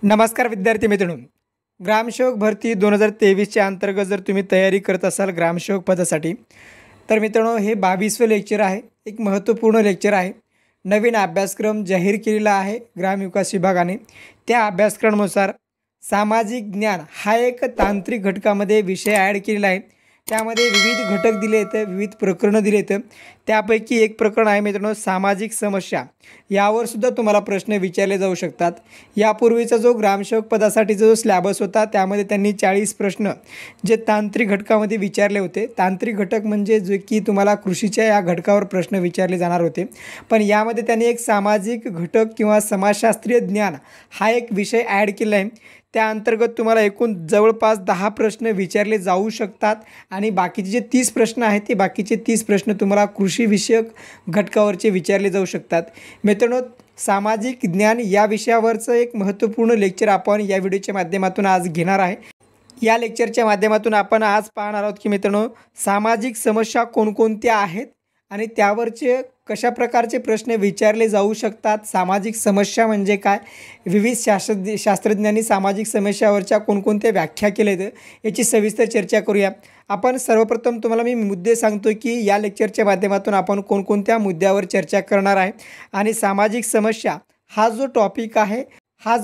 नमस्कार विद्यार्थी मित्रांनो, ग्रामसेवक भरती 2023च्या अंतर्गत जर तुम्ही तयारी करत असाल ग्रामसेवक पदासाठी, तर मित्रांनो हे 22वे लेक्चर आहे. एक महत्त्वपूर्ण लेक्चर आहे. नवीन अभ्यासक्रम जाहीर केलेला आहे ग्रामविकास विभागाने. त्या अभ्यासक्रमानुसार सामाजिक ज्ञान हा एक तांत्रिक घटकामध्ये विषय ॲड केलेला आहे. त्यामध्ये विविध घटक दिले आहेत, विविध प्रकरणं दिले आहेत. त्यापैकी एक प्रकरण आहे मित्रांनो सामाजिक समस्या. यावर सुद्धा तुम्हाला प्रश्न विचारले जाऊ शकतात. यापूर्वीचा जो ग्रामसेवक पदासाठीचा जो स्लॅबस होता त्यामध्ये त्यांनी 40 प्रश्न जे तांत्रिक घटकामध्ये विचारले होते. तांत्रिक घटक म्हणजे जे की तुम्हाला कृषीच्या या घटकावर प्रश्न विचारले जाणार होते. पण यामध्ये त्यांनी एक सामाजिक घटक किंवा समाजशास्त्रीय ज्ञान हा एक विषय ॲड केला आहे. त्या अंतर्गत तुम्हाला एकूण जवळपास 10 प्रश्न विचारले जाऊ शकतात आणि बाकीचे जे 30 प्रश्न आहेत ते बाकीचे 30 प्रश्न तुम्हाला कृषीविषयक घटकावरचे विचारले जाऊ शकतात. मित्रांनो, सामाजिक ज्ञान या विषयावरचं एक महत्त्वपूर्ण लेक्चर आपण या व्हिडिओच्या माध्यमातून आज घेणार आहे. या लेक्चरच्या माध्यमातून आपण आज पाहणार आहोत की मित्रांनो सामाजिक समस्या कोणकोणत्या आहेत आणि त्यावरचे कशा प्रकारचे प्रश्न विचारले जाऊ शकतात. सामाजिक समस्या म्हणजे काय, विविध शास्त्रज्ञांनी सामाजिक समस्यावरच्या कोणकोणत्या व्याख्या केल्या आहेत याची सविस्तर चर्चा करूया. आपण सर्वप्रथम तुम्हाला मी मुद्दे सांगतो की या लेक्चरच्या माध्यमातून आपण कोणकोणत्या मुद्द्यावर चर्चा करणार आहे. आणि सामाजिक समस्या हा जो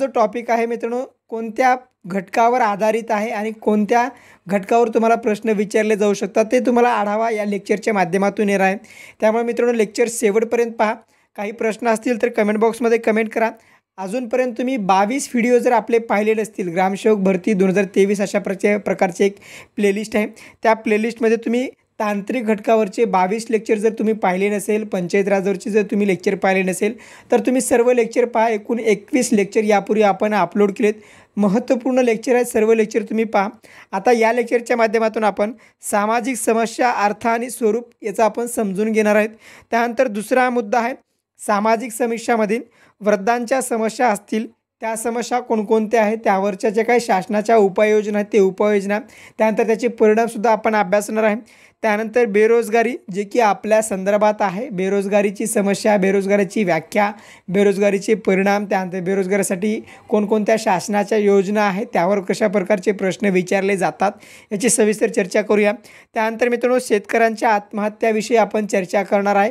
टॉपिक आहे मित्रांनो कोणत्या घटकावर आधारित आहे आणि कोणत्या घटकावर तुम्हाला प्रश्न विचारले जाऊ शकतात ते तुम्हाला आढावा या लेक्चरच्या माध्यमातून येणार आहे. त्यामुळे मित्रांनो लेक्चर शेवटपर्यंत पहा. काही प्रश्न असतील तर कमेंट बॉक्समध्ये कमेंट करा. अजूनपर्यंत तुम्ही 22 व्हिडिओ जर आपले पाहिलेले असतील ग्रामसेवक भरती 2023 अशा प्रकारचे एक प्लेलिस्ट आहे. त्या प्लेलिस्टमध्ये तुम्ही तांत्रिक घटकावरचे 22 लेक्चर जर तुम्ही पाहिले नसेल, पंचायत राजवरचे जर तुम्ही लेक्चर पाहिले नसेल तर तुम्ही सर्व लेक्चर पहा. एकूण 21 लेक्चर यापूर्वी आपण अपलोड केलेत. महत्त्वपूर्ण लेक्चर आहेत, सर्व लेक्चर तुम्ही पहा. आता या लेक्चरच्या माध्यमातून आपण सामाजिक समस्या, अर्थ आणि स्वरूप याचा आपण समजून घेणार आहेत. त्यानंतर दुसरा मुद्दा आहे सामाजिक समस्यामधील वृद्धांच्या समस्या असतील त्या समस्या कोणकोणत्या आहेत, त्यावरच्या ज्या काही शासनाच्या उपाययोजना आहेत ते उपाययोजना, त्यानंतर त्याचे परिणामसुद्धा आपण अभ्यासणार आहे. त्यानंतर बेरोजगारी जे की आपल्या संदर्भात आहे, बेरोजगारीची समस्या, बेरोजगारीची व्याख्या, बेरोजगारीचे परिणाम, त्यानंतर बेरोजगारीसाठी कोणकोणत्या शासनाच्या योजना आहेत त्यावर कशा प्रकारचे प्रश्न विचारले जातात याची सविस्तर चर्चा करूया. त्यानंतर मित्रांनो शेतकऱ्यांच्या आत्महत्याविषयी आपण चर्चा करणार आहे.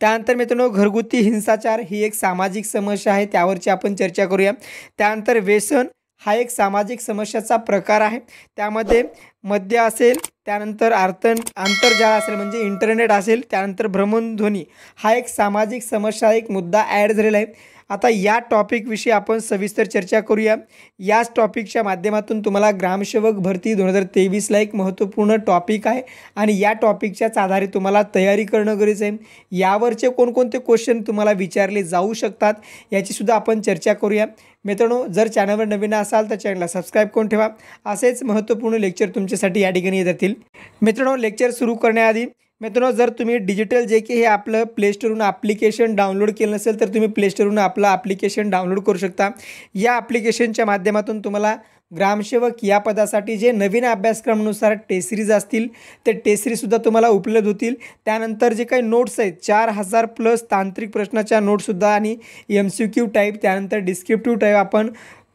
त्यानंतर मित्रांनो घरगुती हिंसाचार ही एक सामाजिक समस्या आहे, त्यावरची आपण चर्चा करूया. त्यानंतर व्यसन हा एक सामाजिक समस्याचा प्रकार आहे. त्यामध्ये मद्य असेल, त्यानंतर आंतरजाळ असेल म्हणजे इंटरनेट असेल, त्यानंतर भ्रमणध्वनी हा एक सामाजिक समस्या एक मुद्दा ॲड झालेला आहे. आता या टॉपिकविषयी आपण सविस्तर चर्चा करूया. याच टॉपिकच्या माध्यमातून तुम्हाला ग्रामसेवक भरती 2023ला एक महत्त्वपूर्ण टॉपिक आहे आणि या टॉपिकच्याच आधारे तुम्हाला तयारी करणं गरजेचं आहे. यावरचे कोणकोणते क्वेश्चन तुम्हाला विचारले जाऊ शकतात याचीसुद्धा आपण चर्चा करूया. मित्रांनो, जर चॅनलवर नवीन असाल तर चॅनलला सबस्क्राईब करून ठेवा. असेच महत्त्वपूर्ण लेक्चर तुमच्यासाठी या ठिकाणी येत जातील. मित्रांनो, लेक्चर सुरू करण्याआधी मित्रांनो जर तुम्ही डिजिटल जे की हे आपलं प्ले स्टोरवरून ॲप्लिकेशन डाउनलोड केलं नसेल तर तुम्ही प्ले स्टोरवरून आपलं ॲप्लिकेशन डाउनलोड करू शकता. या ॲप्लिकेशनच्या माध्यमातून तुम्हाला ग्रामसेवक या पदासाठी जे नवीन अभ्यासक्रमानुसार टेस्ट सिरीज असतील ते टेस्ट सिरीजसुद्धा तुम्हाला उपलब्ध होतील. त्यानंतर जे काही नोट्स आहेत 4000+ तांत्रिक प्रश्नाच्या नोट्ससुद्धा आणि MCQ टाईप, त्यानंतर डिस्क्रिप्टिव्ह टाईप आपण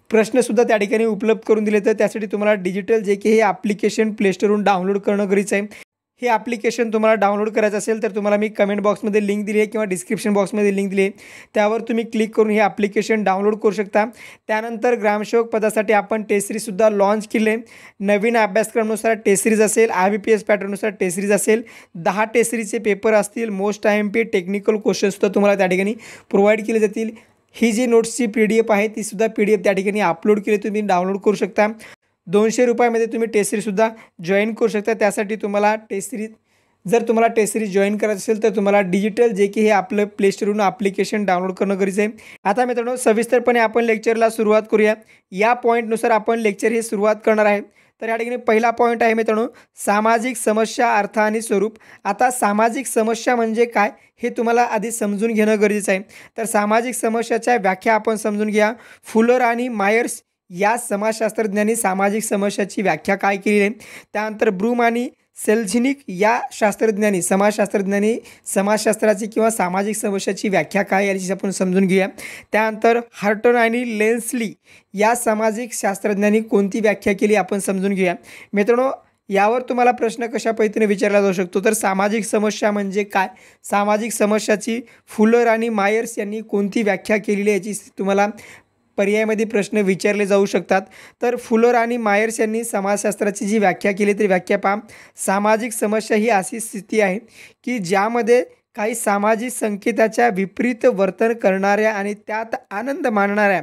प्रश्नसुद्धा त्या ठिकाणी उपलब्ध करून दिले. तर त्यासाठी तुम्हाला डिजिटल जे की हे ॲप्लिकेशन प्ले स्टोरवरून डाउनलोड करणं गरजेचं आहे. हे ॲप्लिकेशन तुम्हाला डाउनलोड करायचं असेल तर तुम्हाला मी कमेंट बॉक्समध्ये लिंक दिली आहे किंवा डिस्क्रिप्शन बॉक्समध्ये लिंक दिली आहे, त्यावर तुम्ही क्लिक करून हे ॲप्लिकेशन डाउनलोड करू शकता. त्यानंतर ग्रामसेवक पदासाठी आपण टेस्ट सिरीजसुद्धा लॉन्च केले. नवीन अभ्यासक्रमानुसार टेस्ट सिरीज असेल, IBPS पॅटर्ननुसार टेस्ट सिरीज असेल, 10 टेस्ट सिरीजचे पेपर असतील, मोस्ट IMP टेक्निकल क्वेश्चनसुद्धा तुम्हाला त्या ठिकाणी प्रोव्हाइड केले जातील. ही जी नोट्सची PDF आहे तीसुद्धा PDF त्या ठिकाणी अपलोड केली, तुम्ही डाउनलोड करू शकता. 200 रुपयामध्ये तुम्ही टेस्ट सिरीजसुद्धा जॉईन करू शकता. त्यासाठी तुम्हाला जर तुम्हाला टेस्ट सिरीज जॉईन करायचं असेल तर तुम्हाला डिजिटल जे की हे आपलं प्ले स्टोरवरून ॲप्लिकेशन डाउनलोड करणं गरजेचं आहे. आता मित्रांनो सविस्तरपणे आपण लेक्चरला सुरुवात करूया. या पॉईंटनुसार आपण लेक्चर हे सुरुवात करणार आहे. तर या ठिकाणी पहिला पॉईंट आहे मित्रांनो सामाजिक समस्या, अर्थ आणि स्वरूप. आता सामाजिक समस्या म्हणजे काय हे तुम्हाला आधी समजून घेणं गरजेचं आहे. तर सामाजिक समस्याच्या व्याख्या आपण समजून घ्या. फुलर आणि मायर्स या समाजशास्त्रज्ञांनी सामाजिक समस्याची व्याख्या काय केली आहे. त्यानंतर ब्रूम आणि सेल्झिनिक या शास्त्रज्ञांनी समाजशास्त्राची किंवा सामाजिक समस्याची व्याख्या काय याची आपण समजून घेऊया। त्यानंतर हार्टन आणि लेन्सली या सामाजिक शास्त्रज्ञांनी कोणती व्याख्या केली आपण समजून घेऊया। मित्रांनो, यावर तुम्हाला प्रश्न कशा पद्धतीने विचारला जाऊ शकतो तर सामाजिक समस्या म्हणजे काय, सामाजिक समस्याची फुलर आणि मायर्स यांनी कोणती व्याख्या केलेली याची तुम्हाला पर्यायामध्ये प्रश्न विचारले जाऊ शकतात। तर फुलर आणि मायर्स यांनी समाजशास्त्राची जी व्याख्या केली ती व्याख्या पहा, सामाजिक समस्या ही अशी स्थिती आहे की ज्यामध्ये काही सामाजिक संकेताच्या विपरीत वर्तन करणाऱ्या आणि त्यात आनंद मानणाऱ्या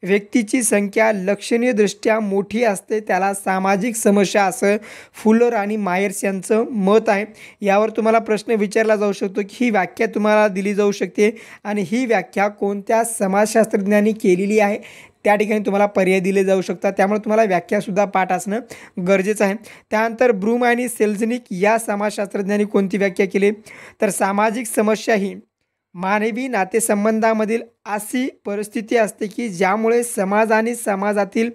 व्यक्तीची संख्या लक्षणीयदृष्ट्या मोठी असते, त्याला सामाजिक समस्या असं फुलर आणि मायर्स यांचं मत आहे। यावर तुम्हाला प्रश्न विचारला जाऊ शकतो की ही व्याख्या तुम्हाला दिली जाऊ शकते आणि ही व्याख्या कोणत्या समाजशास्त्रज्ञांनी केलेली आहे त्या ठिकाणी तुम्हाला पर्याय दिले जाऊ शकतात, त्यामुळे तुम्हाला व्याख्यासुद्धा पाठ असणं गरजेचं आहे। त्यानंतर ब्रूम आणि सेल्झनिक या समाजशास्त्रज्ञांनी कोणती व्याख्या केली तर सामाजिक समस्या ही मानवी नातेसंबंधामधील अशी परिस्थिती असते की ज्यामुळे समाज आणि समाजातील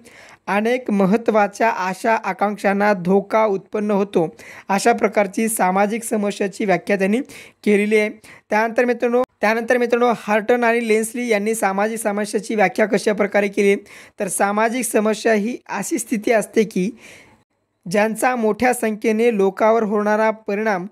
अनेक महत्त्वाच्या आशा आकांक्षांना धोका उत्पन्न होतो, अशा प्रकारची सामाजिक समस्याची व्याख्या त्यांनी केलेली आहे। त्यानंतर मित्रांनो हार्टन आणि लेन्सली यांनी सामाजिक समस्याची व्याख्या कशा प्रकारे केली तर सामाजिक समस्या ही अशी स्थिती असते की ज्यांचा मोठ्या संख्येने लोकांवर होणारा परिणाम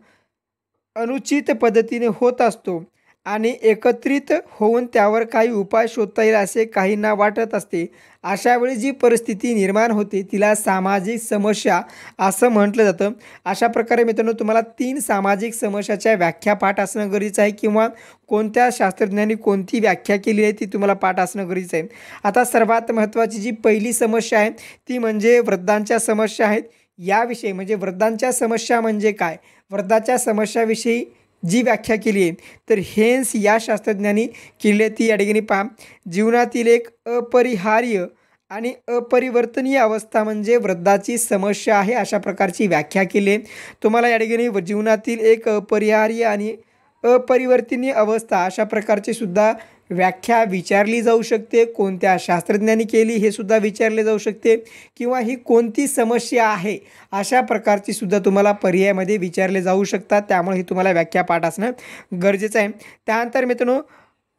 अनुचित पद्धतीने होत असतो आणि एकत्रित होऊन त्यावर काही उपाय शोधता येईल असे काहींना वाटत असते, अशा वेळी जी परिस्थिती निर्माण होते तिला सामाजिक समस्या असं म्हटलं जातं। अशा प्रकारे मित्रांनो तुम्हाला 3 सामाजिक समस्याच्या व्याख्या पाठ असणं गरजेचं आहे किंवा कोणत्या शास्त्रज्ञांनी कोणती व्याख्या केली आहे ती तुम्हाला पाठ असणं गरजेचं आहे। आता सर्वात महत्त्वाची जी पहिली समस्या आहे ती म्हणजे वृद्धांच्या समस्या आहेत। याविषयी म्हणजे वृद्धांच्या समस्या म्हणजे काय, वृद्धांच्या समस्याविषयी जी व्याख्या केली आहे तर हेन्स या शास्त्रज्ञांनी केली आहे ती या ठिकाणी पहा, जीवनातील एक अपरिहार्य आणि अपरिवर्तनीय अवस्था म्हणजे वृद्धाची समस्या आहे, अशा प्रकारची व्याख्या केली आहे। तुम्हाला या ठिकाणी जीवनातील एक अपरिहार्य आणि अपरिवर्तनीय अवस्था अशा प्रकारची सुद्धा व्याख्या विचारली जाऊ शकते, कोणत्या शास्त्रज्ञांनी केली हे सुद्धा विचारले जाऊ शकते किंवा ही कोणती समस्या आहे अशा प्रकारची सुद्धा तुम्हाला पर्यायामध्ये विचारले जाऊ शकतात, त्यामुळे ही तुम्हाला व्याख्या पाठ असणं गरजेचं आहे। त्यानंतर मित्रांनो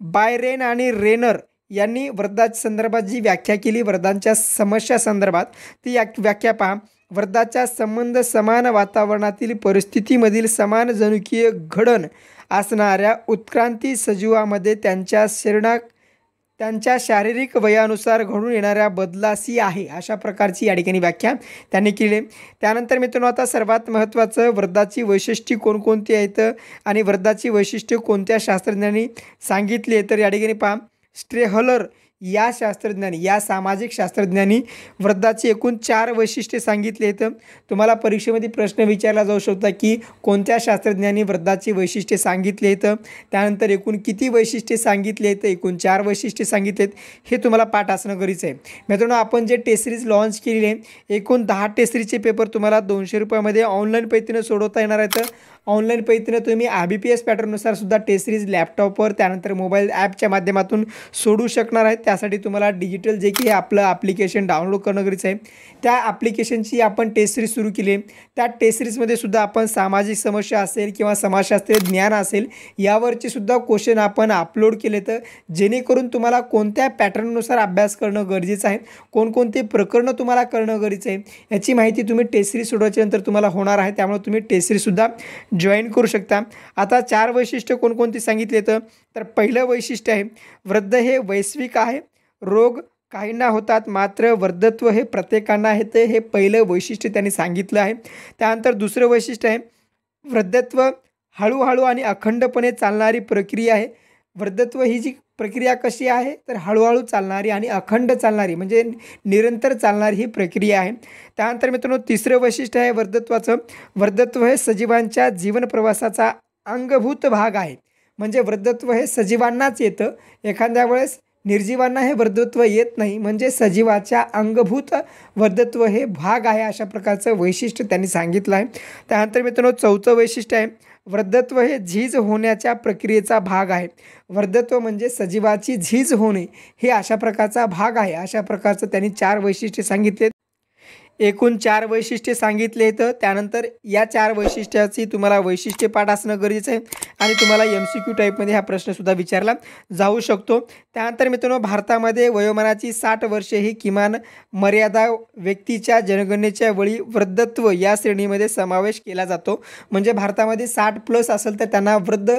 बायरेन आणि रेनर यांनी वृद्धाच्या संदर्भात जी व्याख्या केली वृद्धांच्या समस्या संदर्भात ती व्याख्या पहा, वृद्धाचा संबंध समान वातावरणातील परिस्थितीमधील समान जनुकीय घडण असणाऱ्या उत्क्रांती सजीवामध्ये त्यांच्या शारीरिक वयानुसार घडून येणाऱ्या बदलाशी आहे, अशा प्रकारची या ठिकाणी व्याख्या त्यांनी केली। त्यानंतर मित्रांनो आता सर्वात महत्त्वाचं वृद्धाची वैशिष्ट्ये कोणकोणती आहेत आणि वृद्धाची वैशिष्ट्ये कोणत्या शास्त्रज्ञांनी सांगितली आहे तर या ठिकाणी पहा, स्ट्रेहलर या शास्त्रज्ञांनी या सामाजिक शास्त्रज्ञांनी वृद्धाची एकूण 4 वैशिष्ट्ये सांगितली आहेत। तुम्हाला परीक्षेमध्ये प्रश्न विचारला जाऊ शकता की कोणत्या शास्त्रज्ञांनी वृद्धाची वैशिष्ट्ये सांगितली आहेत, त्यानंतर एकूण किती वैशिष्ट्ये सांगितली आहेत, एकूण 4 वैशिष्ट्ये सांगितले आहेत, हे तुम्हाला पाठ असणं गरजेचं आहे। मित्रांनो आपण जे टेस्ट सिरीज लॉन्च केलेली आहे एकूण 10 टेस्ट सिरीजचे पेपर तुम्हाला 200 रुपयामध्ये ऑनलाईन पद्धतीने सोडवता येणार आहेत। ऑनलाईन पद्धतीने तुम्ही IBPS पॅटर्ननुसार सुद्धा टेस्ट सिरीज लॅपटॉपवर त्यानंतर मोबाईल ॲपच्या माध्यमातून सोडू शकणार आहेत। त्यासाठी तुम्हाला डिजिटल जे की आपलं ॲप्लिकेशन डाउनलोड करणं गरजेचं आहे। त्या ॲप्लिकेशनची आपण टेस्ट सिरीज सुरू केली आहे, त्या टेस्ट सिरीजमध्ये सुद्धा आपण सामाजिक समस्या असेल किंवा समाजशास्त्रीय ज्ञान असेल यावरचे सुद्धा क्वेश्चन आपण अपलोड केले, तर जेणेकरून तुम्हाला कोणत्या पॅटर्ननुसार अभ्यास करणं गरजेचं आहे, कोणकोणते प्रकरणं तुम्हाला करणं गरजेचं आहे याची माहिती तुम्ही टेस्ट सिरीज सोडवल्यानंतर तुम्हाला होणार आहे, त्यामुळे तुम्ही टेस्ट सिरीजसुद्धा जॉईन करू शकता। आता 4 वैशिष्ट्य कोणकोणती सांगितले तर पहिलं वैशिष्ट्य आहे वृद्ध हे वैश्विक आहे, रोग काहींना होतात मात्र वृद्धत्व हे प्रत्येकांना येते, हे पहिलं वैशिष्ट्य त्यांनी सांगितलं आहे। त्यानंतर दुसरं वैशिष्ट्य आहे वृद्धत्व हळूहळू आणि अखंडपणे चालणारी प्रक्रिया आहे। वृद्धत्व ही जी प्रक्रिया कशी आहे तर हळूहळू चालणारी आणि अखंड चालणारी म्हणजे निरंतर चालणारी ही प्रक्रिया आहे। त्यानंतर मित्रांनो तिसरं वैशिष्ट्य आहे वृद्धत्वाचं, वृद्धत्व हे सजीवांच्या जीवन प्रवासाचा अंगभूत भाग आहे, म्हणजे वृद्धत्व हे सजीवांनाच येतं, एखाद्या वेळेस निर्जीवांना हे वृद्धत्व येत नाही, म्हणजे सजीवाच्या अंगभूत वृद्धत्व हे भाग आहे, अशा प्रकारचं वैशिष्ट्य त्यांनी सांगितलं आहे। त्यानंतर मित्रांनो चौथं वैशिष्ट्य आहे वृद्धत्व हे झीज होण्याच्या प्रक्रियेचा भाग आहे, वृद्धत्व म्हणजे सजीवाची झीज होणे हे अशा प्रकारचा भाग आहे, अशा प्रकारचं त्यांनी 4 वैशिष्ट्ये सांगितले। एकूण 4 वैशिष्ट्ये सांगितले आहेत. त्यानंतर या 4 वैशिष्ट्याची तुम्हाला वैशिष्ट्ये पाठ असणं गरजेचं आहे आणि तुम्हाला MCQ टाईपमध्ये हा प्रश्नसुद्धा विचारला जाऊ शकतो. त्यानंतर मित्रांनो, भारतामध्ये वयोमानाची 60 वर्षे ही किमान मर्यादा व्यक्तीच्या जनगणनेच्या वेळी वृद्धत्व या श्रेणीमध्ये समावेश केला जातो. म्हणजे भारतामध्ये 60+ असेल तर त्यांना वृद्ध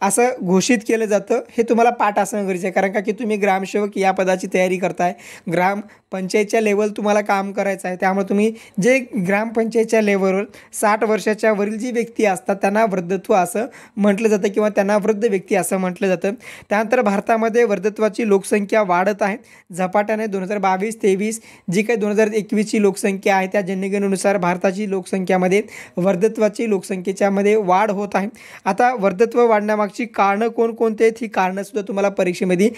असं घोषित केलं जातं. हे तुम्हाला पाठ असणं गरजेचं आहे, कारण का की तुम्ही ग्रामसेवक या पदाची तयारी करताय. ग्रामपंचायतच्या लेवल तुम्हाला काम करायचं आहे. त्यामुळे तुम्ही जे ग्रामपंचायतच्या लेवलवर 60 वर्षाच्या वरील जी व्यक्ती असतात त्यांना वृद्धत्व असं म्हटलं जातं किंवा त्यांना वृद्ध व्यक्ती असं म्हटलं जातं. त्यानंतर भारतामध्ये वृद्धत्वाची लोकसंख्या वाढत आहे झपाट्याने. 2022-23 जी काही 2021ची लोकसंख्या आहे त्या जनगणनेनुसार भारताची लोकसंख्यामध्ये वृद्धत्वाची लोकसंख्येच्यामध्ये वाढ होत आहे. आता वृद्धत्व वाढण्यामागची कारणं कोणकोणती आहेत, ही कारणंसुद्धा तुम्हाला परीक्षेमध्ये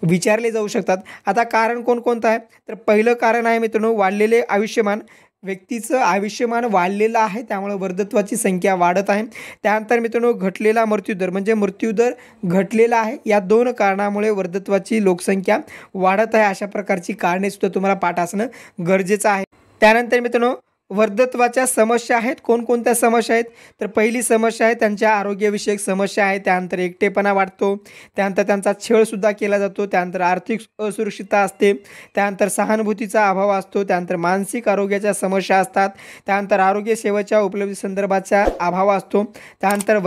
विचारले जाऊ शकतात. आता कारण कोणकोणतं आहे, तर पहिलं कारण आहे मित्रांनो, वाढलेले आयुष्यमान. व्यक्तीचं आयुष्यमान वाढलेलं आहे त्यामुळे वृद्धत्वाची संख्या वाढत आहे. त्यानंतर मित्रांनो, घटलेला मृत्यूदर, म्हणजे मृत्यूदर घटलेला आहे. या 2 कारणामुळे वृद्धत्वाची लोकसंख्या वाढत आहे. अशा प्रकारची कारणेसुद्धा तुम्हाला पाठ असणं गरजेचं आहे. त्यानंतर मित्रांनो, वृद्धत्वाच्या समस्या आहेत. कोणकोणत्या समस्या आहेत, तर पहिली समस्या आहे त्यांच्या आरोग्यविषयक समस्या आहे. त्यानंतर एकटेपणा वाढतो. त्यानंतर त्यांचा छळसुद्धा केला जातो. त्यानंतर आर्थिक असुरक्षितता असते. त्यानंतर सहानुभूतीचा अभाव असतो. त्यानंतर मानसिक आरोग्याच्या समस्या असतात. त्यानंतर आरोग्य सेवेच्या उपलब्धीसंदर्भाचा अभाव असतो. त्यानंतर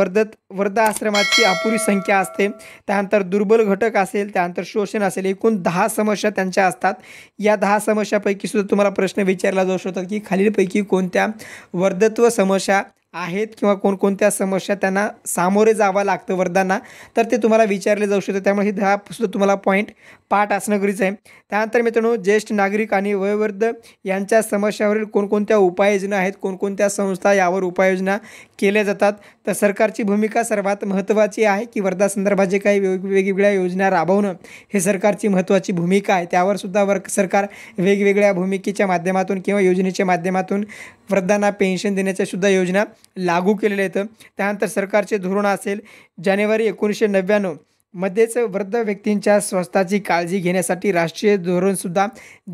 वृद्धाश्रमाची अपुरी संख्या असते. त्यानंतर दुर्बल घटक असेल, त्यानंतर शोषण असेल. एकूण 10 समस्या त्यांच्या असतात. या 10 समस्यापैकी सुद्धा तुम्हाला प्रश्न विचारला जाऊ शकतात की खालीलपैकी कोणत्या वृद्धत्व समस्या आहेत किंवा कोणकोणत्या समस्या त्यांना सामोरे जावं लागतं वृद्धांना, तर ते तुम्हाला विचारले जाऊ शकतं. त्यामुळे हे 10 सुद्धा तुम्हाला पॉईंट पाठ असणं गरजेचं आहे. त्यानंतर मित्रांनो, ज्येष्ठ नागरिक आणि वयोवृद्ध यांच्या समस्यावरील कोणकोणत्या उपाययोजना आहेत, कोणकोणत्या संस्था यावर उपाययोजना केल्या जातात. तर सरकारची भूमिका सर्वात महत्त्वाची आहे की वृद्धासंदर्भात जे काही वेगवेगळ्या योजना राबवणं हे सरकारची महत्त्वाची भूमिका आहे. त्यावर सुद्धा सरकार वेगवेगळ्या भूमिकेच्या माध्यमातून किंवा योजनेच्या माध्यमातून वृद्धांना पेन्शन देण्याच्या सुद्धा योजना लागू केलेल्या आहेत. त्यानंतर सरकारचे धोरण असेल, जानेवारी 1999 मध्येच वृद्ध व्यक्तींच्या स्वास्थ्याची काळजी घेण्यासाठी राष्ट्रीय धोरणसुद्धा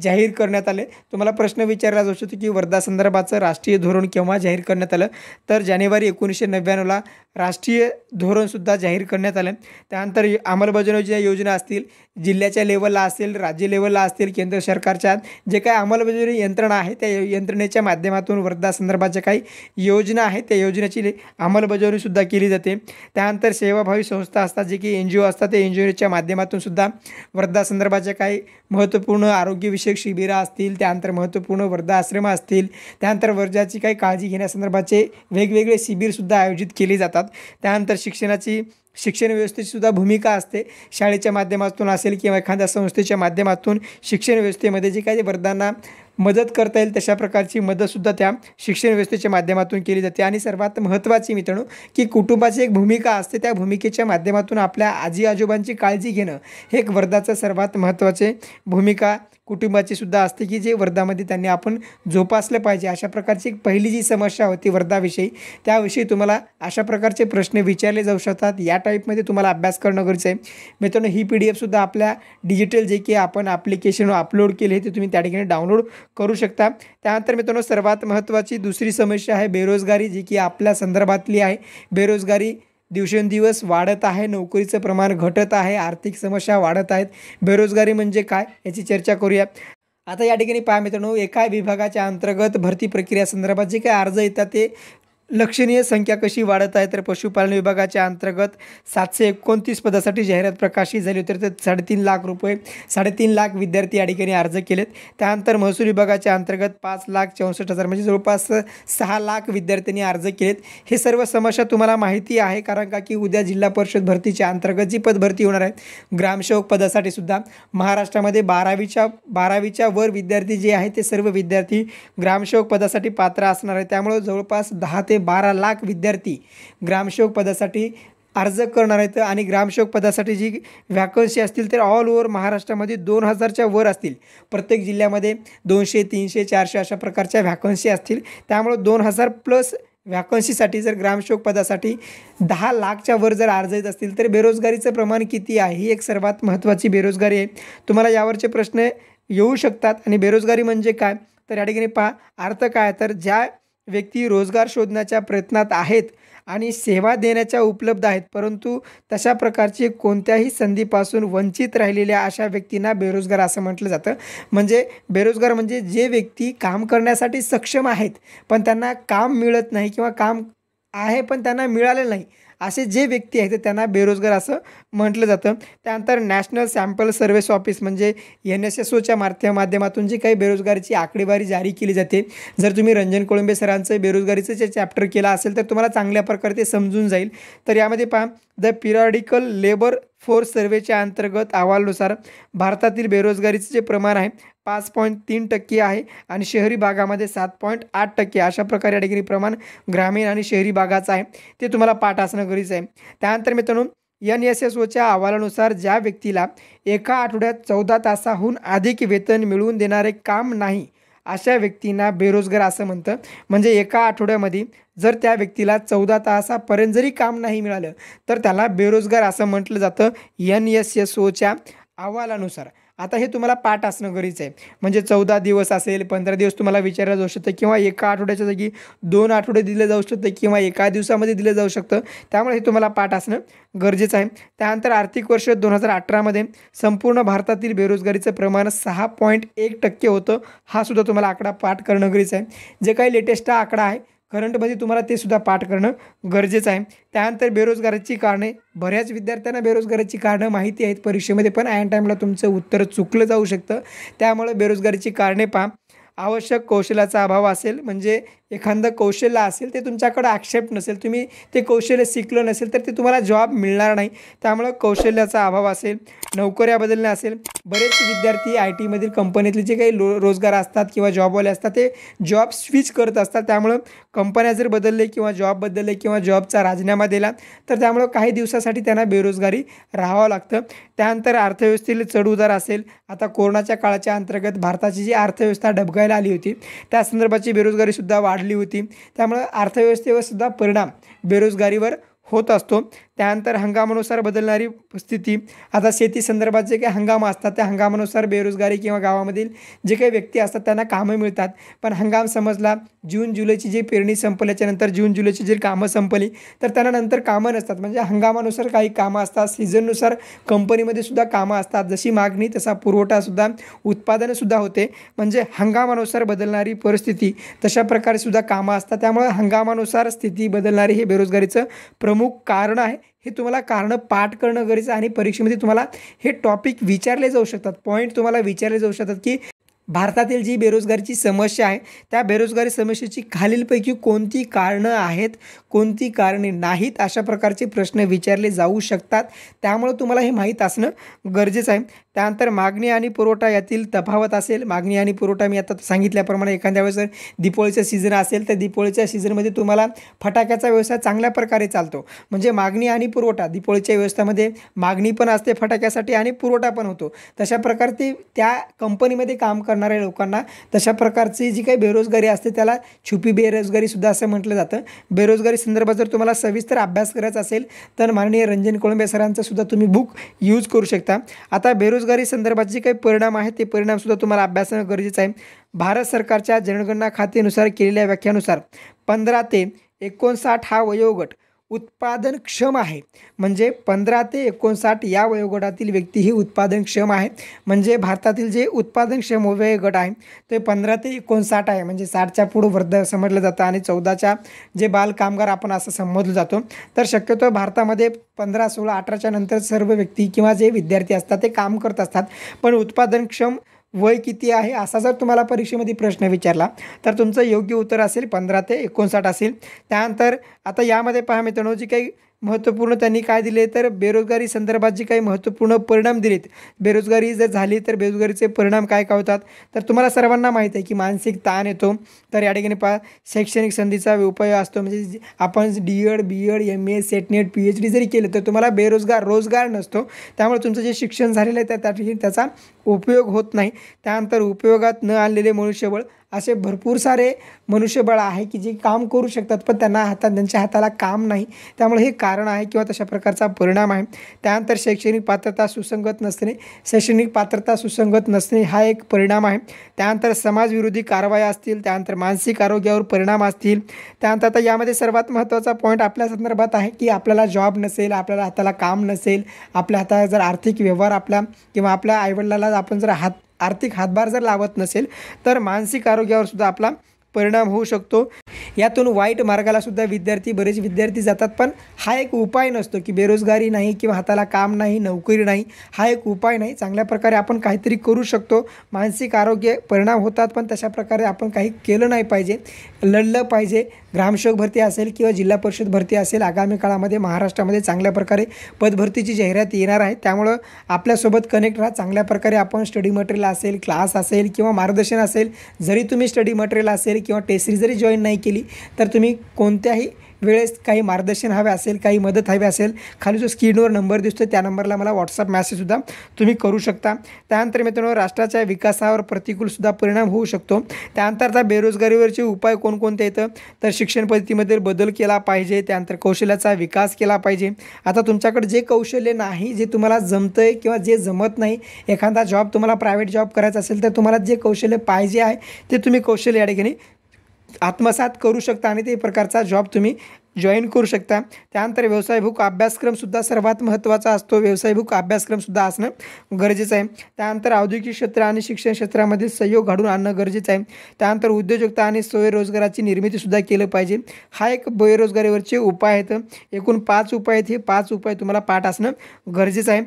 जाहीर करण्यात आले. तुम्हाला प्रश्न विचारला जाऊ शकतो की वृद्धासंदर्भाचं राष्ट्रीय धोरण केव्हा जाहीर करण्यात आलं, तर जानेवारी 1999ला राष्ट्रीय धोरणसुद्धा जाहीर करण्यात आलं. त्यानंतर अंमलबजावणीच्या योजना असतील, जिल्ह्याच्या लेवलला असेल, राज्य लेवलला असतील, केंद्र सरकारच्या जे काही अंमलबजावणी यंत्रणा आहे त्या यंत्रणेच्या माध्यमातून वृद्धासंदर्भाच्या काही योजना आहेत त्या योजनेची अंमलबजावणीसुद्धा केली जाते. त्यानंतर सेवाभावी संस्था असतात, जे की NGO असतात, ते NGOच्या माध्यमातून सुद्धा वृद्धासंदर्भाच्या काही महत्त्वपूर्ण आरोग्यविषयक शिबिरं असतील, त्यानंतर महत्त्वपूर्ण वृद्धाश्रम असतील, त्यानंतर वृद्धाची काही काळजी घेण्यासंदर्भाचे वेगवेगळे शिबिरसुद्धा आयोजित केली जातात. त्यानंतर शिक्षण व्यवस्थेचीसुद्धा भूमिका असते. शाळेच्या माध्यमातून असेल किंवा एखाद्या संस्थेच्या माध्यमातून शिक्षण व्यवस्थेमध्ये जे काही वृद्धांना मदत करता येईल तशा प्रकारची मदतसुद्धा त्या शिक्षण व्यवस्थेच्या माध्यमातून केली जाते. आणि सर्वात महत्त्वाची मित्रांनो की कुटुंबाची एक भूमिका असते, त्या भूमिकेच्या माध्यमातून आपल्या आजी आजोबांची काळजी घेणं हे एक वृद्धाचं सर्वात महत्त्वाचे भूमिका कुटुंबाची सुद्धा असते की जे वृद्धामध्ये त्यांनी आपण जोपासलं पाहिजे. अशा प्रकारची एक पहिली जी समस्या होती वृद्धाविषयी, त्याविषयी तुम्हाला अशा प्रकारचे प्रश्न विचारले जाऊ शकतात. या टाईपमध्ये तुम्हाला अभ्यास करणं गरजेचं आहे. मित्रांनो, ही PDF सुद्धा आपल्या डिजिटल जे की आपण ॲप्लिकेशनवर अपलोड केले ते तुम्ही त्या ठिकाणी डाउनलोड करू शकता. त्यानंतर मित्रांनो, सर्वात महत्त्वाची दुसरी समस्या आहे बेरोजगारी, जी की आपल्या संदर्भातली आहे. बेरोजगारी दिवसेंदिवस वाढत आहे, नोकरीचं प्रमाण घटत आहे, आर्थिक समस्या वाढत आहेत. बेरोजगारी म्हणजे काय याची चर्चा करूया. आता या ठिकाणी पहा मित्रांनो, एका विभागाच्या अंतर्गत भरती प्रक्रिया संदर्भात जे काही अर्ज येतात ते लक्षणीय संख्या कशी वाढत आहे, तर पशुपालन विभागाच्या अंतर्गत 729 पदासाठी जाहिरात प्रकाशित झाली होती. तर 3.5 लाख विद्यार्थी या ठिकाणी अर्ज केलेत. त्यानंतर महसूल विभागाच्या अंतर्गत 5,64,000 म्हणजे जवळपास 6 लाख विद्यार्थ्यांनी अर्ज केलेत. हे सर्व समस्या तुम्हाला माहिती आहे, कारण का की उद्या जिल्हा परिषद भरतीच्या अंतर्गत जी पदभरती होणार आहे ग्रामसेवक पदासाठी सुद्धा महाराष्ट्रामध्ये 12वीच्या वर विद्यार्थी जे आहेत ते सर्व विद्यार्थी ग्रामसेवक पदासाठी पात्र असणार आहे. त्यामुळे जवळपास 10 ते 12 लाख विद्यार्थी ग्रामसेवक पदासाठी अर्ज करणार आहेत. आणि ग्रामसेवक पदासाठी जी व्हॅकन्सी असतील तर ऑल ओव्हर महाराष्ट्रामध्ये 2000च्या वर असतील. प्रत्येक जिल्ह्यामध्ये 200, 300, 400 अशा प्रकारच्या व्हॅकन्सी असतील. त्यामुळे 2000+ व्हॅकन्सीसाठी जर ग्रामसेवक पदासाठी 10 लाखच्या वर जर अर्ज येत असतील तर बेरोजगारीचं प्रमाण किती आहे, ही एक सर्वात महत्त्वाची बेरोजगारी आहे. तुम्हाला यावरचे प्रश्न येऊ शकतात. आणि बेरोजगारी म्हणजे काय, तर या ठिकाणी पहा अर्थ काय, तर ज्या व्यक्ती रोजगार शोधण्याच्या प्रयत्नात आहेत आणि सेवा देण्याच्या उपलब्ध आहेत, परंतु तशा प्रकारची कोणत्याही संधीपासून वंचित राहिलेल्या अशा व्यक्तींना बेरोजगार असं म्हटलं जातं. म्हणजे बेरोजगार म्हणजे जे व्यक्ती काम करण्यासाठी सक्षम आहेत पण त्यांना काम मिळत नाही किंवा काम आहे पण त्यांना मिळालेलं नाही, असे जे व्यक्ती आहेत त्यांना बेरोजगार असं म्हटलं जातं. त्यानंतर नॅशनल सॅम्पल सर्व्हिस ऑफिस म्हणजे NSSOच्या माध्यमातून जी काही बेरोजगारीची आकडेवारी जारी केली जाते. जर तुम्ही रंजन कोळंबे सरांचं बेरोजगारीचं जे चॅप्टर केला असेल तर तुम्हाला चांगल्या प्रकारे ते समजून जाईल. तर यामध्ये पहा, द पिरियॉडिकल लेबर फोर्स सर्वेच्या अंतर्गत अहवालानुसार भारतातील बेरोजगारीचे जे प्रमाण आहे 5.3% आहे आणि शहरी भागामध्ये 7.8% अशा प्रकारे या ठिकाणी प्रमाण ग्रामीण आणि शहरी भागाचं आहे. ते तुम्हाला पाठ असणं गरजेचं आहे. त्यानंतर मित्रांनो, NSSOच्या अहवालानुसार ज्या व्यक्तीला एका आठवड्यात 14 तासाहून अधिक वेतन मिळवून देणारे काम नाही अशा व्यक्तींना बेरोजगार असं म्हणतं. म्हणजे एका आठवड्यामध्ये जर त्या व्यक्तीला 14 तासापर्यंत जरी काम नाही मिळालं तर त्याला बेरोजगार असं म्हटलं जातं NSSOच्या अहवालानुसार. आता हे तुम्हाला पाठ असणं गरजेचं आहे. म्हणजे 14 दिवस असेल, 15 दिवस तुम्हाला विचारलं जाऊ शकतं किंवा एका आठवड्याच्या जागी 2 आठवडे दिले जाऊ शकतं किंवा एका दिवसामध्ये दिलं जाऊ शकतं. त्यामुळे हे तुम्हाला पाठ असणं गरजेचं आहे. त्यानंतर आर्थिक वर्ष 2018मध्ये संपूर्ण भारतातील बेरोजगारीचं प्रमाण 6.1% होतं. हा सुद्धा तुम्हाला आकडा पाठ करणं गरजेचं आहे. जे काही लेटेस्ट आकडा आहे करंटमध्ये तुम्हाला ते सुद्धा पाठ करणं गरजेचं आहे. त्यानंतर बेरोजगारीची कारणे, बऱ्याच विद्यार्थ्यांना बेरोजगारीची कारणं माहिती आहेत, परीक्षेमध्ये पण ऐन टाईमला तुमचं उत्तर चुकलं जाऊ शकतं. त्यामुळे बेरोजगारीची कारणे पहा. आवश्यक कौशल्याचा अभाव असेल, म्हणजे एखादं कौशल्य असेल ते तुमच्याकडं ॲक्सेप्ट नसेल, तुम्ही ते कौशल्य शिकलं नसेल तर ते तुम्हाला जॉब मिळणार नाही. त्यामुळं कौशल्याचा अभाव असेल, नोकऱ्या बदलणे असेल. बरेच विद्यार्थी IT मधील कंपनीतले जे काही रोजगार असतात किंवा जॉबवाले असतात ते जॉब स्विच करत असतात. त्यामुळं कंपन्या जर बदलले किंवा जॉब बदलले किंवा जॉबचा राजीनामा दिला तर त्यामुळं काही दिवसासाठी त्यांना बेरोजगारी राहावं लागतं. त्यानंतर अर्थव्यवस्थेतील चढउतार असेल. आता कोरोनाच्या काळाच्या अंतर्गत भारताची जी अर्थव्यवस्था डबघायला आली होती त्या संदर्भाची बेरोजगारीसुद्धा वाढली होती. त्यामुळं अर्थव्यवस्थेवर सुद्धा परिणाम बेरोजगारीवर होत असतो. त्यानंतर हंगामानुसार बदलणारी स्थिती. आता शेती संदर्भात जे काही हंगाम असतात त्या हंगामानुसार बेरोजगारी किंवा गावामधील जे काही व्यक्ती असतात त्यांना कामं मिळतात. पण हंगाम समजला, जून जुलैची जी पेरणी संपल्याच्यानंतर जून जुलैची जी कामं संपली तर त्यांना नंतर कामं नसतात. म्हणजे हंगामानुसार काही कामं असतात, सीझननुसार कंपनीमध्ये सुद्धा कामं असतात. जशी मागणी तसा पुरवठासुद्धा, उत्पादनसुद्धा होते. म्हणजे हंगामानुसार बदलणारी परिस्थिती, तशा प्रकारे सुद्धा कामं असतात. त्यामुळे हंगामानुसार स्थिती बदलणारी हे बेरोजगारीचं प्रमुख कारण आहे. हे तुम्हाला कारणं पाठ करणं गरजेचं आहे आणि परीक्षेमध्ये तुम्हाला हे टॉपिक विचारले जाऊ शकतात, पॉईंट तुम्हाला विचारले जाऊ शकतात की भारतातील जी बेरोजगारीची समस्या आहे त्या बेरोजगारी समस्येची खालीलपैकी कोणती कारणं आहेत, कोणती कारणे नाहीत, अशा प्रकारचे प्रश्न विचारले जाऊ शकतात. त्यामुळे तुम्हाला हे माहीत असणं गरजेचं आहे. त्यानंतर मागणी आणि पुरवठा यातील तफावत असेल. मागणी आणि पुरवठा मी आता सांगितल्याप्रमाणे एखाद्या वेळेस जर दिपोळीचं सीझन असेल तर दिपोळीच्या सीझनमध्ये तुम्हाला फटाक्याचा व्यवसाय चांगल्या प्रकारे चालतो. म्हणजे मागणी आणि पुरवठा, दिपोळीच्या व्यवस्थेमध्ये मागणी पण असते फटाक्यासाठी आणि पुरवठा पण होतो. तशा प्रकारे त्या कंपनीमध्ये काम करणाऱ्या लोकांना तशा प्रकारची जी काही बेरोजगारी असते त्याला छुपी बेरोजगारीसुद्धा असं म्हटलं जातं. बेरोजगारी संदर्भात जर तुम्हाला सविस्तर अभ्यास करायचा असेल तर माननीय रंजन कोळंबे सरांचं सुद्धा तुम्ही बुक यूज करू शकता. आता बेरोजगारी संदर्भात जे काही परिणाम आहेत ते परिणामसुद्धा तुम्हाला अभ्यासणं गरजेचं आहे. भारत सरकारच्या जनगणना खात्यानुसार केलेल्या व्याख्यानुसार 15 ते 59 हा वयोगट उत्पादनक्षम आहे. म्हणजे 15 ते 59 या वयोगटातील व्यक्ती ही उत्पादनक्षम आहे. म्हणजे भारतातील जे उत्पादनक्षम वयोगट आहे ते 15 ते 59 आहे. म्हणजे 60च्या पुढं वृद्ध समजलं जातं आणि 14च्या जे बाल कामगार आपण असं समजलं जातो. तर शक्यतो भारतामध्ये 15, 16, 18च्या नंतर सर्व व्यक्ती किंवा जे विद्यार्थी असतात ते काम करत असतात. पण उत्पादनक्षम वय किती आहे असा जर तुम्हाला परीक्षेमध्ये प्रश्न विचारला तर तुमचं योग्य उत्तर असेल 15 ते 59 असेल. त्यानंतर आता यामध्ये पहा मित्रांनो, जी काही महत्त्वपूर्ण त्यांनी काय दिले तर बेरोजगारी संदर्भात जे काही महत्त्वपूर्ण परिणाम दिलेत. बेरोजगारी जर झाली तर बेरोजगारीचे परिणाम काय काय होतात तर तुम्हाला सर्वांना माहीत आहे की मानसिक ताण येतो. तर या ठिकाणी पहा, शैक्षणिक संधीचा उपयोग असतो. म्हणजे आपण DED, BEd, MA, set net, PhD जरी केलं तर तुम्हाला रोजगार नसतो. त्यामुळे तुमचं जे शिक्षण झालेलं आहे त्या ठिकाणी त्याचा उपयोग होत नाही. त्यानंतर उपयोगात न आणलेले मनुष्यबळ असे भरपूर सारे मनुष्यबळ आहे की जे काम करू शकतात पण त्यांच्या हाताला काम नाही. त्यामुळे हे कारण आहे किंवा तशा प्रकारचा परिणाम आहे. त्यानंतर शैक्षणिक पात्रता सुसंगत नसणे हा एक परिणाम आहे. त्यानंतर समाजविरोधी कारवाया असतील, त्यानंतर मानसिक आरोग्यावर परिणाम असतील. त्यानंतर आता यामध्ये सर्वात महत्त्वाचा पॉईंट आपल्या संदर्भात आहे की आपल्याला जॉब नसेल, आपल्याला हाताला काम नसेल, आपल्या हाताला जर आर्थिक व्यवहार किंवा आपल्या आईवडिलाला आपण जर आर्थिक हातभार जर लावत नसेल तर मानसिक आरोग्यावर सुद्धा आपला परिणाम होऊ शकतो. यातून वाईट मार्गाला सुद्धा बरेच विद्यार्थी जातात. पण हा एक उपाय नसतो की बेरोजगारी नाही किंवा हाताला काम नाही, नोकरी नाही, हा एक उपाय नाही. चांगल्या प्रकारे आपण काहीतरी करू शकतो. मानसिक आरोग्य परिणाम होतात पण तशा प्रकारे आपण काही केलं नाही पाहिजे, लढलं पाहिजे. ग्रामसेवक भरती असेल किंवा जिल्हा परिषद भरती असेल, आगामी काळामध्ये महाराष्ट्रामध्ये चांगल्या प्रकारे पदभरतीची जाहिरात येणार आहे. त्यामुळं आपल्यासोबत कनेक्ट राहा. चांगल्या प्रकारे आपण स्टडी मटेरियल असेल, क्लास असेल किंवा मार्गदर्शन असेल, जरी तुम्ही स्टडी मटेरियल असेल किंवा टेस्ट सीरीज जरी जॉईन नाही केली तर तुम्ही कोणत्याही वेळेस काही मार्गदर्शन हवे असेल, काही मदत हवी असेल, खाली जो स्क्रीनवर नंबर दिसतो त्या नंबरला मला व्हॉट्सअप मेसेजसुद्धा तुम्ही करू शकता. त्यानंतर मित्रांनो, राष्ट्राच्या विकासावर प्रतिकूलसुद्धा परिणाम होऊ शकतो. त्यानंतर आता बेरोजगारीवरचे उपाय कोणकोणते येतं तर शिक्षण पद्धतीमध्ये बदल केला पाहिजे. त्यानंतर कौशल्याचा विकास केला पाहिजे. आता तुमच्याकडे जे कौशल्य नाही, जे तुम्हाला जमतं आहे किंवा जे जमत नाही, एखादा जॉब तुम्हाला प्रायव्हेट जॉब करायचा असेल तर तुम्हाला जे कौशल्य पाहिजे आहे ते तुम्ही कौशल्य या ठिकाणी आत्मसात करू शकता आणि ते प्रकारचा जॉब तुम्ही जॉईन करू शकता. त्यानंतर व्यवसायभिमुख अभ्यासक्रमसुद्धा सर्वात महत्त्वाचा असतो. व्यवसायभिमुख अभ्यासक्रमसुद्धा असणं गरजेचं आहे. त्यानंतर औद्योगिक क्षेत्र आणि शिक्षण क्षेत्रामध्ये सहयोग घडवून आणणं गरजेचं आहे. त्यानंतर उद्योजकता आणि स्वयंरोजगाराची निर्मितीसुद्धा केलं पाहिजे. हा एक बेरोजगारीवरचे उपाय आहेत. एकूण 5 उपाय आहेत. हे 5 उपाय तुम्हाला पाठ असणं गरजेचं आहे.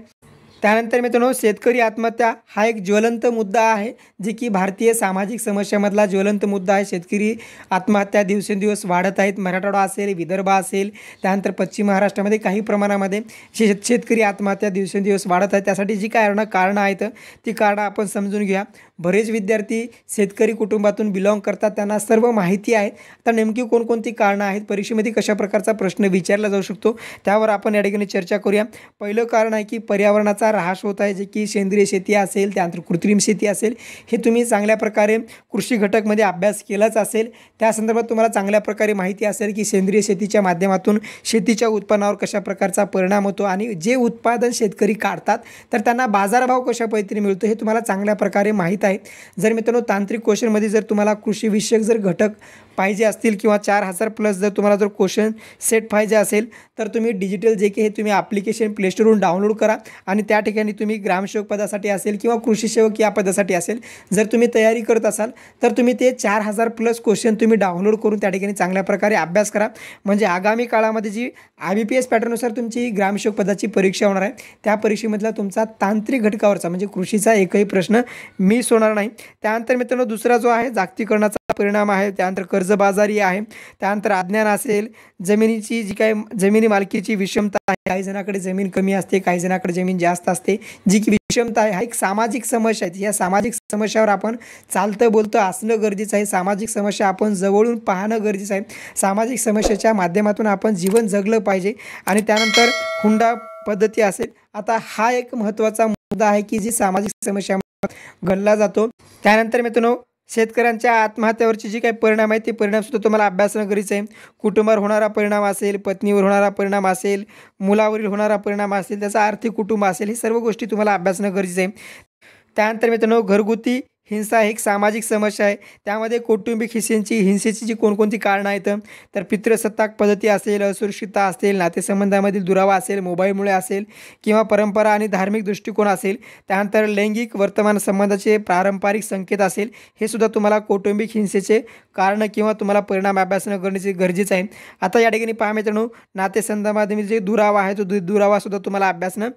त्यानंतर मित्रांनो, शेतकरी आत्महत्या हा एक ज्वलंत मुद्दा आहे, जे की भारतीय सामाजिक समस्यामधला ज्वलंत मुद्दा आहे. शेतकरी आत्महत्या दिवसेंदिवस वाढत आहेत. मराठवाडा असेल, विदर्भ असेल, त्यानंतर पश्चिम महाराष्ट्रामध्ये काही प्रमाणामध्ये शेतकरी आत्महत्या दिवसेंदिवस वाढत आहेत. त्यासाठी जी कारणं आहेत ती कारणं आपण समजून घ्या. बरेच विद्यार्थी शेतकरी कुटुंबातून बिलॉंग करतात, त्यांना सर्व माहिती आहे. आता नेमकी कोणकोणती कारणं आहेत, परीक्षेमध्ये कशा प्रकारचा प्रश्न विचारला जाऊ शकतो, त्यावर आपण या ठिकाणी चर्चा करूया. पहिलं कारण आहे की पर्यावरणाचा ऱ्हास होत आहे, जे की सेंद्रिय शेती असेल, त्यानंतर कृत्रिम शेती असेल. हे तुम्ही चांगल्या प्रकारे कृषी घटकमध्ये अभ्यास केलाच असेल. त्या संदर्भात तुम्हाला चांगल्या प्रकारे माहिती असेल की सेंद्रिय शेतीच्या माध्यमातून शेतीच्या उत्पन्नावर कशा प्रकारचा परिणाम होतो आणि जे उत्पादन शेतकरी काढतात तर त्यांना बाजारभाव कशा पद्धतीने मिळतो हे तुम्हाला चांगल्या प्रकारे माहीत आहे. जर मित्रांनो, तांत्रिक क्वेश्चनमध्ये जर तुम्हाला कृषीविषयक जर घटक पाहिजे असतील किंवा 4000+ जर तुम्हाला जर क्वेश्चन सेट पाहिजे असेल तर तुम्ही डिजिटल जे की हे तुम्ही ॲप्लिकेशन प्लेस्टोरवरून डाउनलोड करा आणि त्या ठिकाणी तुम्ही ग्रामसेवक पदासाठी असेल किंवा कृषी सेवक या पदासाठी असेल, जर तुम्ही तयारी करत असाल तर तुम्ही ते 4000+ क्वेश्चन तुम्ही डाउनलोड करून त्या ठिकाणी चांगल्या प्रकारे अभ्यास करा. म्हणजे आगामी काळामध्ये जी IBPS पॅटर्ननुसार तुमची ग्रामसेवक पदाची परीक्षा होणार आहे, त्या परीक्षेमधला तुमचा तांत्रिक घटकावरचा म्हणजे कृषीचा एकही प्रश्न मिस होणार नाही. त्यानंतर मित्रांनो, दुसरा जो आहे जागतिकीकरणाचा परिणाम आहे. त्यानंतर कर्जबाजारी आहे. त्यानंतर अज्ञान असेल, जमिनीची जी काही जमिनी मालकीची विषमता आहे. काही जणांकडे जमीन कमी असते, काही जणांकडे जमीन जास्त असते. जी की विषमता आहे, हा एक सामाजिक समस्या आहे. या सामाजिक समस्यावर आपण चालतं बोलतं असणं गरजेचं आहे. सामाजिक समस्या आपण जवळून पाहणं गरजेचं आहे. सामाजिक समस्येच्या माध्यमातून आपण जीवन जगलं पाहिजे. आणि त्यानंतर हुंडा पद्धती असेल. आता हा एक महत्त्वाचा मुद्दा आहे की जी सामाजिक समस्या घडला जातो. त्यानंतर मित्रांनो, शेतकऱ्यांच्या आत्महत्यावरची जी काही परिणाम आहे ते परिणामसुद्धा तुम्हाला अभ्यासणं गरजेचं आहे. कुटुंबावर होणारा परिणाम असेल, पत्नीवर होणारा परिणाम असेल, मुलावरील होणारा परिणाम असेल, त्याचा आर्थिक कुटुंब असेल, हे सर्व गोष्टी तुम्हाला अभ्यासणं गरजेचं आहे. त्यानंतर मित्रांनो, घरगुती हिंसा ही एक सामाजिक समस्या आहे. त्यामध्ये कौटुंबिक हिंसेची जी कोणकोणती कारणं आहेत तर पितृसत्ताक पद्धती असेल, असुरक्षितता असेल, नातेसंबंधामधील दुरावा असेल, मोबाईलमुळे असेल किंवा परंपरा आणि धार्मिक दृष्टिकोन असेल. त्यानंतर लैंगिक वर्तमान संबंधाचे पारंपरिक संकेत असेल, हे सुद्धा तुम्हाला कौटुंबिक हिंसेचे कारणं किंवा तुम्हाला परिणाम अभ्यासणं गरजेचं आहे. आता या ठिकाणी पहा मित्रांनो, नातेसंबंधामधील जे दुरावा आहे तो दुरावासुद्धा तुम्हाला अभ्यासणं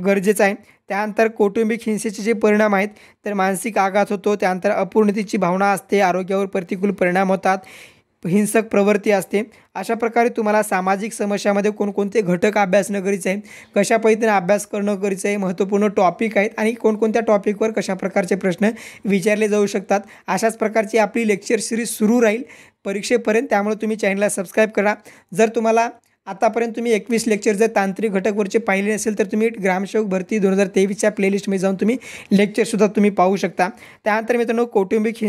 गरजेचं आहे. त्यानंतर कौटुंबिक हिंसेचे जे परिणाम आहेत तर मानसिक आघात होतो. त्यानंतर अपूर्णतेची भावना असते, आरोग्यावर प्रतिकूल परिणाम होतात, हिंसक प्रवृत्ती असते. अशा प्रकारे तुम्हाला सामाजिक समस्यामध्ये कोणकोणते घटक अभ्यासणं गरजेचं आहे, कशा पद्धतीने अभ्यास करणं गरजेचं आहे, महत्त्वपूर्ण टॉपिक आहेत आणि कोणकोणत्या टॉपिकवर कशा प्रकारचे प्रश्न विचारले जाऊ शकतात. अशाच प्रकारची आपली लेक्चर सिरीज सुरू राहील परीक्षेपर्यंत. त्यामुळे तुम्ही चॅनलला सबस्क्राईब करा. जर तुम्हाला आतापर्यंत तुम्ही 21 लेक्चर जर तांत्रिक घटकवरचे पाहिले नसेल तर तुम्ही ग्रामसेवक भरती 2023च्या प्लेलिस्टमध्ये जाऊन तुम्ही लेक्चरसुद्धा तुम्ही पाहू शकता. त्यानंतर मित्रांनो कौटुंबिक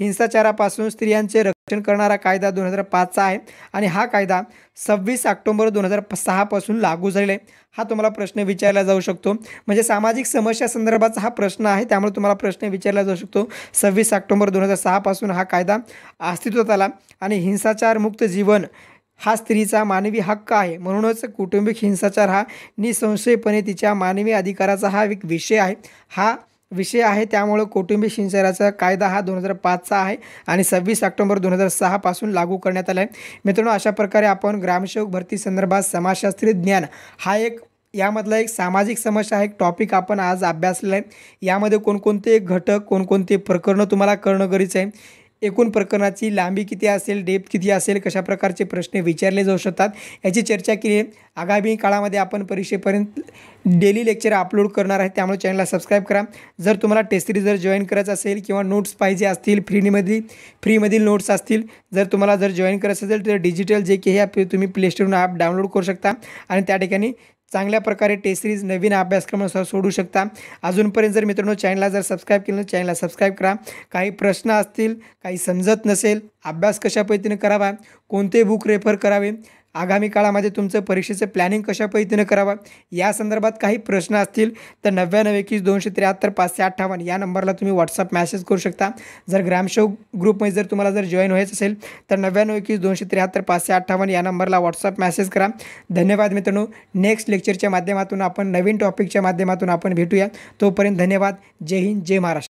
हिंसाचारापासून स्त्रियांचे रक्षण करणारा कायदा 2005चा आहे आणि हा कायदा 26 ऑक्टोबर 2006 पासून लागू झालेला आहे. हा तुम्हाला प्रश्न विचारला जाऊ शकतो. म्हणजे सामाजिक समस्या संदर्भाचा हा प्रश्न आहे, त्यामुळे तुम्हाला प्रश्न विचारला जाऊ शकतो. 26 ऑक्टोबर 2006 पासून हा कायदा अस्तित्वात आला आणि हिंसाचारमुक्त जीवन हा स्त्रीचा मानवी हक्क आहे. म्हणूनच कौटुंबिक हिंसाचार हा निसंशयपणे तिच्या मानवी अधिकाराचा हा एक विषय आहे. त्यामुळे कौटुंबिक हिंसाचाराचा कायदा हा 2005चा आहे आणि 26 ऑक्टोबर 2006 पासून लागू करण्यात आला आहे. मित्रांनो, अशा प्रकारे आपण ग्रामसेवक भरती संदर्भात समाजशास्त्रीय ज्ञान हा यामधला एक सामाजिक समस्या हा एक टॉपिक आपण आज अभ्यासलेला आहे. यामध्ये कोणकोणते घटक, कोणकोणते प्रकरणं तुम्हाला करणं गरजेचं आहे, एकूण प्रकरणाची लांबी किती असेल, डेप्थ किती असेल, कशा प्रकारचे प्रश्न विचारले जाऊ शकतात याची चर्चा केली आहे. आगामी काळामध्ये आपण परीक्षेपर्यंत डेली लेक्चर अपलोड करणार आहे, त्यामुळे चॅनलला सबस्क्राईब करा. जर तुम्हाला टेस्ट सिरीज जर जॉईन करायचं असेल किंवा नोट्स पाहिजे असतील, फ्रीमधील नोट्स असतील, जर तुम्हाला जॉईन करायचं असेल तर डिजिटल जे की हे तुम्ही प्लेस्टोरवरून ॲप डाउनलोड करू शकता आणि त्या ठिकाणी चांगल्या प्रकारे टेस्ट सिरीज नवीन अभ्यासक्रमानुसार सोडू शकता. अजूनपर्यंत जर मित्रांनो चॅनलला जर सबस्क्राईब केलं तर चॅनलला सबस्क्राईब करा. काही प्रश्न असतील, काही समजत नसेल, अभ्यास कशा पद्धतीने करावा, कोणते बुक रेफर करावे, आगामी काळामध्ये तुमचं परीक्षेचं प्लॅनिंग कशा पद्धतीने करावा या संदर्भात काही प्रश्न असतील तर 9921 273 558 या नंबरला तुम्ही व्हॉट्सअप मॅसेज करू शकता. जर ग्रामसेवक ग्रुपमध्ये जर तुम्हाला जर जॉईन व्हायचं असेल तर 9921 273 558 या नंबरला व्हॉट्सअप मॅसेज करा. धन्यवाद मित्रांनो. नेक्स्ट लेक्चरच्या माध्यमातून आपण नवीन टॉपिकच्या माध्यमातून आपण भेटूया. तोपर्यंत धन्यवाद. जय हिंद, जय महाराष्ट्र.